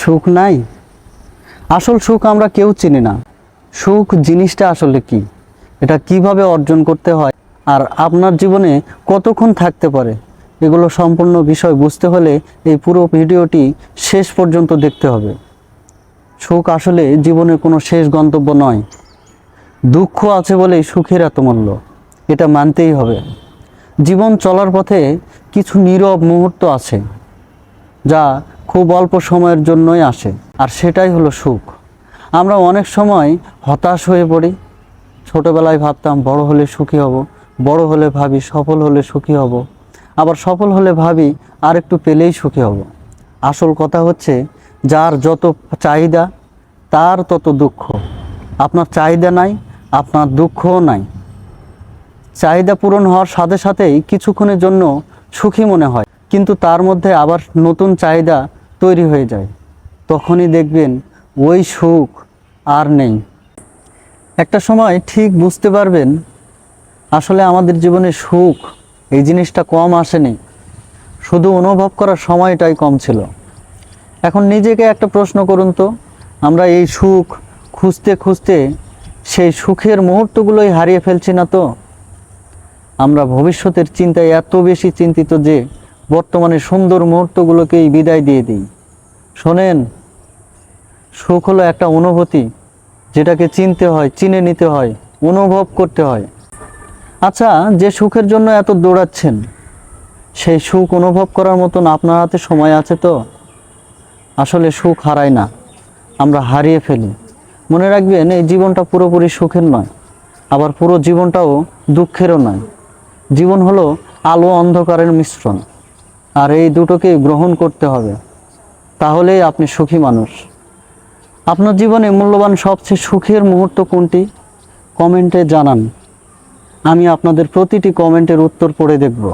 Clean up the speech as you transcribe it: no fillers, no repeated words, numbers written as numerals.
সুখ নাই? আসল সুখ আমরা কেউ চিনি না। সুখ জিনিসটা আসলে কি, এটা কিভাবে অর্জন করতে হয়, আর আপনার জীবনে কতক্ষণ থাকতে পারে, এগুলো সম্পূর্ণ বিষয় বুঝতে হলে এই পুরো ভিডিওটি শেষ পর্যন্ত দেখতে হবে। সুখ আসলে জীবনের কোনো শেষ গন্তব্য নয়। দুঃখ আছে বলেই সুখের এত মূল্য, এটা মানতেই হবে। জীবন চলার পথে কিছু নীরব মুহূর্ত আছে যা খুব অল্প সময়ের জন্যই আসে, আর সেটাই হলো সুখ। আমরা অনেক সময় হতাশ হয়ে পড়ি। ছোটোবেলায় ভাবতাম বড় হলে সুখী হব, বড় হলে ভাবি সফল হলে সুখী হব, আবার সফল হলে ভাবি আর একটু পেলেই সুখী হব। আসল কথা হচ্ছে, যার যত চাহিদা তার তত দুঃখ। আপনার চাহিদা নাই, আপনার দুঃখও নাই। চাহিদা পূরণ হওয়ার সাথে সাথেই কিছুক্ষণের জন্য সুখী মনে হয়, কিন্তু তার মধ্যে আবার নতুন চাহিদা তৈরি হয়ে যায়। তখনই দেখবেন ওই সুখ আর নেই। একটা সময় ঠিক বুঝতে পারবেন আসলে আমাদের জীবনে সুখ এই জিনিসটা কম আসেনি, শুধু অনুভব করার সময়টাই কম ছিল। এখন নিজেকে একটা প্রশ্ন করুন তো, আমরা এই সুখ খুঁজতে খুঁজতে সেই সুখের মুহূর্তগুলোই হারিয়ে ফেলছি না তো? আমরা ভবিষ্যতের চিন্তায় এত বেশি চিন্তিত যে বর্তমানে সুন্দর মুহূর্তগুলোকেই বিদায় দিয়ে দিই। শোনেন, সুখ হলো একটা অনুভূতি, যেটাকে চিনতে হয়, চিনে নিতে হয়, অনুভব করতে হয়। আচ্ছা, যে সুখের জন্য এত দৌড়াচ্ছেন, সেই সুখ অনুভব করার মতন আপনার হাতে সময় আছে তো? আসলে সুখ হারায় না, আমরা হারিয়ে ফেলি। মনে রাখবেন, এই জীবনটা পুরোপুরি সুখের নয়, আবার পুরো জীবনটাও দুঃখেরও নয়। জীবন হলো আলো অন্ধকারের মিশ্রণ, আর এই দুটোকে গ্রহণ করতে হবে, তাহলেই আপনি সুখী মানুষ। আপনার জীবনে মূল্যবান সবচেয়ে সুখের মুহূর্ত কোনটি? কমেন্টে জানান। আমি আপনাদের প্রতিটি কমেন্টের উত্তর পড়ে দেখব।